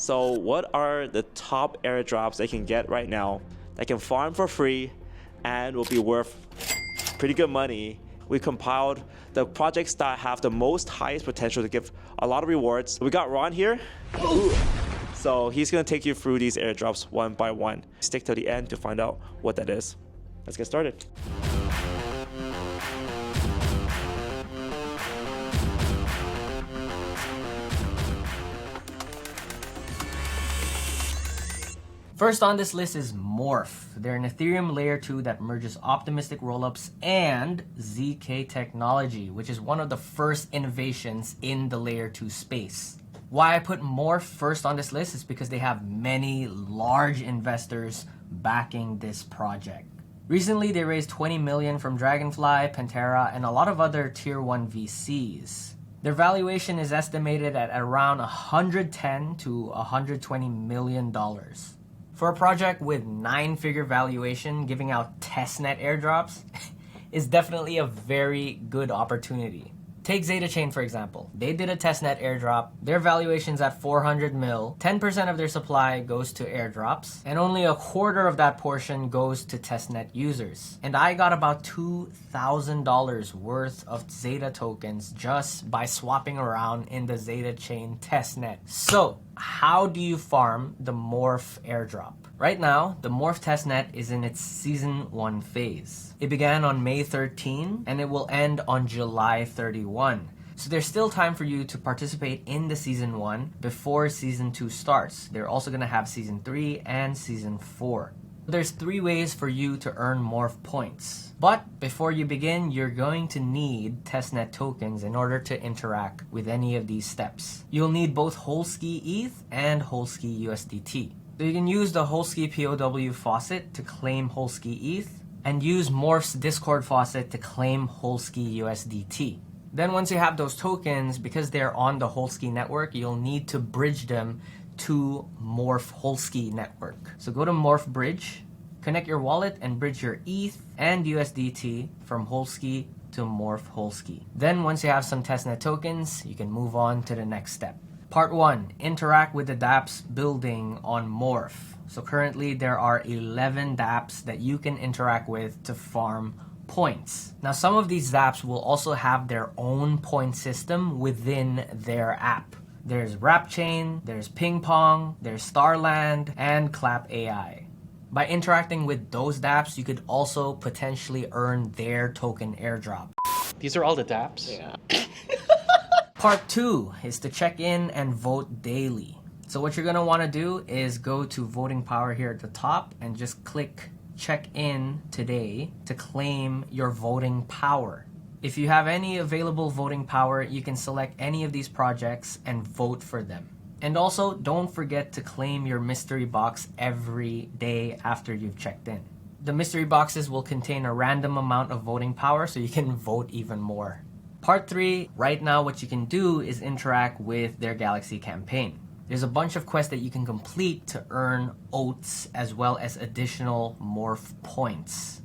So what are the top airdrops they can get right now that can farm for free and will be worth pretty good money? We compiled the projects that have the most highest potential to give a lot of rewards. We got Ron here. So he's gonna take you through these airdrops one by one. Stick to the end to find out what that is. Let's get started. First on this list is Morph. They're an Ethereum layer 2 that merges optimistic rollups and ZK technology, which is one of the first innovations in the layer 2 space. Why I put Morph first on this list is because they have many large investors backing this project. Recently, they raised 20 million from Dragonfly, Pantera, and a lot of other tier 1 VCs. Their valuation is estimated at around $110 to $120 million. For a project with 9-figure valuation, giving out testnet airdrops is definitely a very good opportunity. Take Zeta Chain for example. They did a testnet airdrop. Their valuation's at 400 mil. 10% of their supply goes to airdrops, and only a quarter of that portion goes to testnet users. And I got about $2,000 worth of Zeta tokens just by swapping around in the Zeta Chain testnet. So, how do you farm the Morph airdrop? Right now, the Morph testnet is in its Season 1 phase. It began on May 13 and it will end on July 31. So there's still time for you to participate in the Season 1 before Season 2 starts. They're also going to have Season 3 and Season 4. There's 3 ways for you to earn Morph points. But before you begin, you're going to need testnet tokens in order to interact with any of these steps. You'll need both Holski ETH and Holski USDT. So you can use the Holski POW faucet to claim Holski ETH and use Morph's Discord faucet to claim Holski USDT. Then once you have those tokens, because they're on the Holski network, you'll need to bridge them to Morph Holski network. So go to Morph Bridge, connect your wallet and bridge your ETH and USDT from Holski to Morph Holski. Then once you have some testnet tokens, you can move on to the next step. Part 1. Interact with the dApps building on Morph. So currently there are 11 dApps that you can interact with to farm points. Now some of these dApps will also have their own point system within their app. There's Rapchain, there's Ping Pong, there's Starland, and Clap AI. By interacting with those dApps, you could also potentially earn their token airdrop. These are all the dApps? Yeah. Part 2 is to check in and vote daily. So what you're going to want to do is go to voting power here at the top and just click check in today to claim your voting power. If you have any available voting power, you can select any of these projects and vote for them. And also, don't forget to claim your mystery box every day after you've checked in. The mystery boxes will contain a random amount of voting power, so you can vote even more. Part 3, right now what you can do is interact with their Galaxy campaign. There's a bunch of quests that you can complete to earn oats as well as additional Morph points.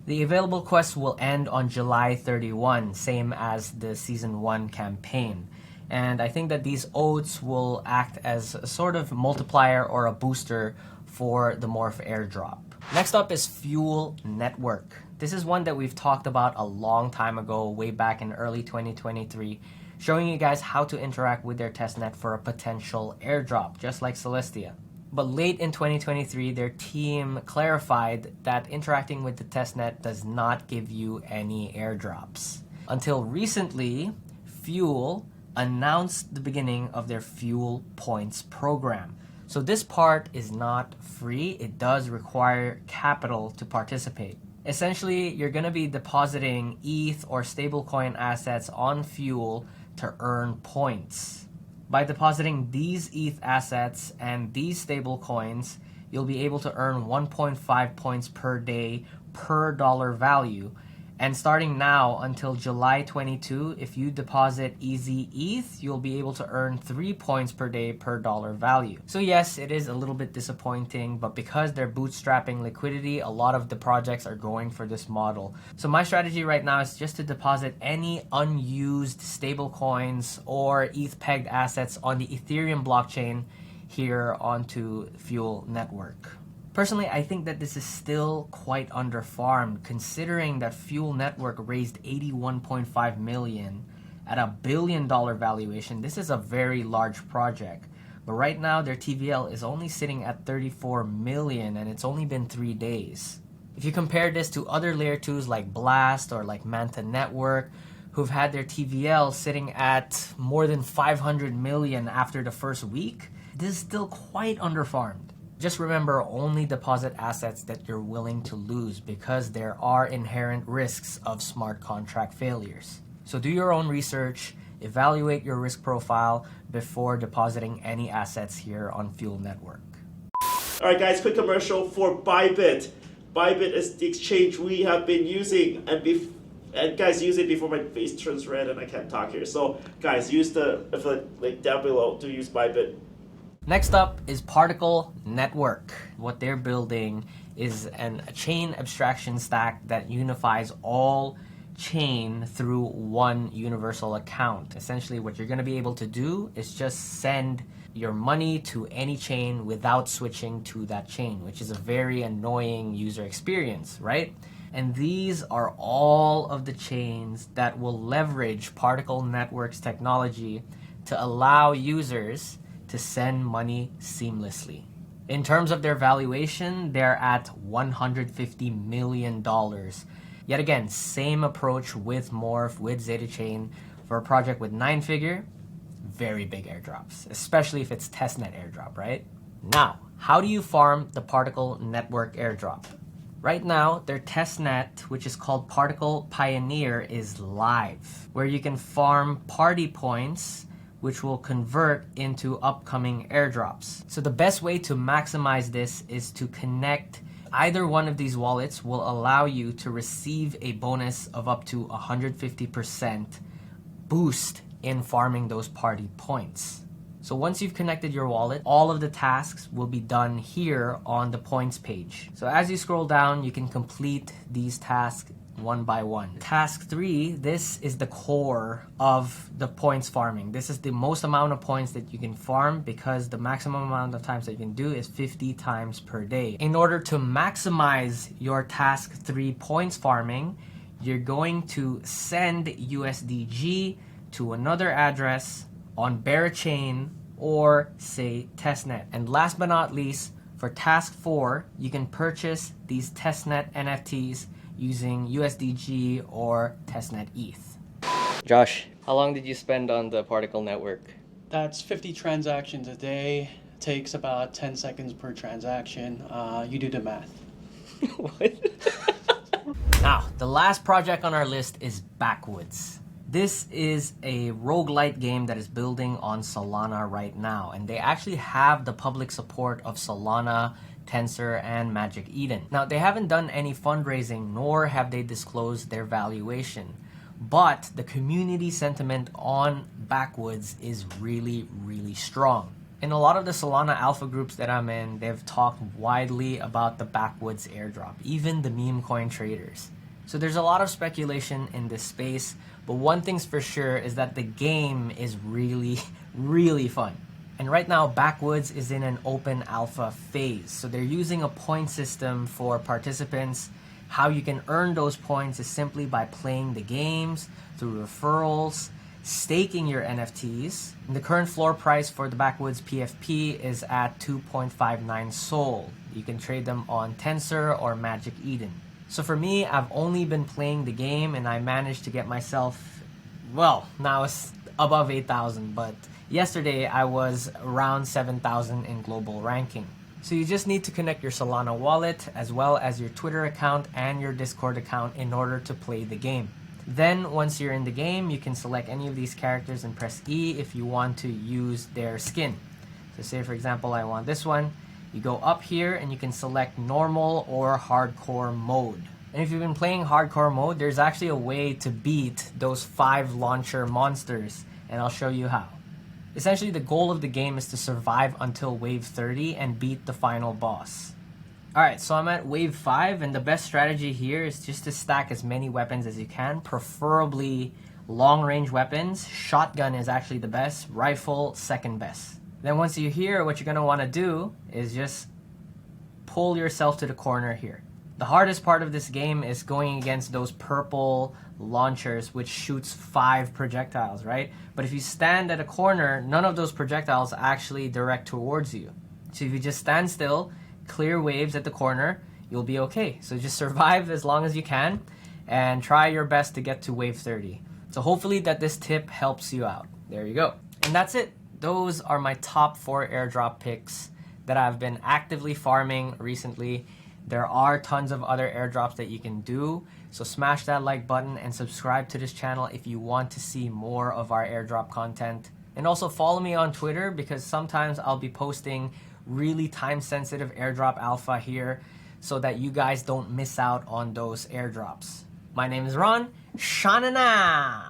The available quests will end on July 31, same as the Season 1 campaign. And I think that these oats will act as a sort of multiplier or a booster for the Morph airdrop. Next up is Fuel Network. This is one that we've talked about a long time ago, way back in early 2023, showing you guys how to interact with their testnet for a potential airdrop, just like Celestia. But late in 2023, their team clarified that interacting with the testnet does not give you any airdrops. Until recently, Fuel announced the beginning of their Fuel Points program. So this part is not free. It does require capital to participate. Essentially, you're going to be depositing ETH or stablecoin assets on Fuel to earn points. By depositing these ETH assets and these stablecoins, you'll be able to earn 1.5 points per day per dollar value. And starting now until July 22, if you deposit Easy ETH, you'll be able to earn 3 points per day per dollar value. So yes, it is a little bit disappointing, but because they're bootstrapping liquidity, a lot of the projects are going for this model. So my strategy right now is just to deposit any unused stablecoins or ETH pegged assets on the Ethereum blockchain here onto Fuel Network. Personally, I think that this is still quite underfarmed, considering that Fuel Network raised $81.5 million at $1 billion valuation. This is a very large project. But right now, their TVL is only sitting at $34 million, and it's only been 3 days. If you compare this to other layer 2s like Blast or like Manta Network, who've had their TVL sitting at more than $500 million after the first week, this is still quite underfarmed. Just remember, only deposit assets that you're willing to lose, because there are inherent risks of smart contract failures. So do your own research, evaluate your risk profile before depositing any assets here on Fuel Network. All right, guys, quick commercial for Bybit. Bybit is the exchange we have been using, and guys, use it before my face turns red and I can't talk here. So guys, use the link down below to use Bybit. Next up is Particle Network. What they're building is a chain abstraction stack that unifies all chain through one universal account. Essentially, what you're going to be able to do is just send your money to any chain without switching to that chain, which is a very annoying user experience, right? And these are all of the chains that will leverage Particle Network's technology to allow users to send money seamlessly. In terms of their valuation, they're at $150 million. Yet again, same approach with Morph, with Zeta Chain. For a project with 9-figure, very big airdrops, especially if it's testnet airdrop, right? Now, how do you farm the Particle Network airdrop? Right now, their testnet, which is called Particle Pioneer, is live, where you can farm party points which will convert into upcoming airdrops. So the best way to maximize this is to connect either one of these wallets. Will allow you to receive a bonus of up to 150% boost in farming those party points. So once you've connected your wallet, all of the tasks will be done here on the points page. So as you scroll down, you can complete these tasks one by one. Task 3, this is the core of the points farming. This is the most amount of points that you can farm, because the maximum amount of times that you can do is 50 times per day. In order to maximize your task 3 points farming, you're going to send USDG to another address on Barachain or say testnet. And last but not least, for task 4, you can purchase these testnet NFTs using USDG or testnet ETH. Josh, how long did you spend on the Particle Network? That's 50 transactions a day. Takes about 10 seconds per transaction. You do the math. What? Now, the last project on our list is Backwoods. This is a roguelite game that is building on Solana right now, and they actually have the public support of Solana, Tensor, and Magic Eden. Now, they haven't done any fundraising, nor have they disclosed their valuation, but the community sentiment on Backwoods is really, really strong. In a lot of the Solana alpha groups that I'm in, they've talked widely about the Backwoods airdrop, even the meme coin traders. So there's a lot of speculation in this space, but one thing's for sure is that the game is really, really fun. And right now, Backwoods is in an open alpha phase. So they're using a point system for participants. How you can earn those points is simply by playing the games, through referrals, staking your NFTs. And the current floor price for the Backwoods PFP is at 2.59 SOL. You can trade them on Tensor or Magic Eden. So for me, I've only been playing the game and I managed to get myself, well, now it's above 8,000, but yesterday I was around 7,000 in global ranking. So you just need to connect your Solana wallet as well as your Twitter account and your Discord account in order to play the game. Then once you're in the game, you can select any of these characters and press E if you want to use their skin. So say for example, I want this one. You go up here and you can select normal or hardcore mode. And if you've been playing hardcore mode, there's actually a way to beat those 5 launcher monsters, and I'll show you how. Essentially, the goal of the game is to survive until wave 30 and beat the final boss. Alright, so I'm at wave 5, and the best strategy here is just to stack as many weapons as you can, preferably long-range weapons. Shotgun is actually the best, rifle second best. Then once you're here, what you're gonna wanna do is just pull yourself to the corner here. The hardest part of this game is going against those purple launchers which shoots 5 projectiles, right? But if you stand at a corner, none of those projectiles actually direct towards you. So if you just stand still, clear waves at the corner, you'll be okay. So just survive as long as you can and try your best to get to wave 30. So hopefully that this tip helps you out. There you go. And that's it. Those are my top 4 airdrop picks that I've been actively farming recently. There are tons of other airdrops that you can do. So smash that like button and subscribe to this channel if you want to see more of our airdrop content. And also follow me on Twitter because sometimes I'll be posting really time-sensitive airdrop alpha here so that you guys don't miss out on those airdrops. My name is Ron. Shanana!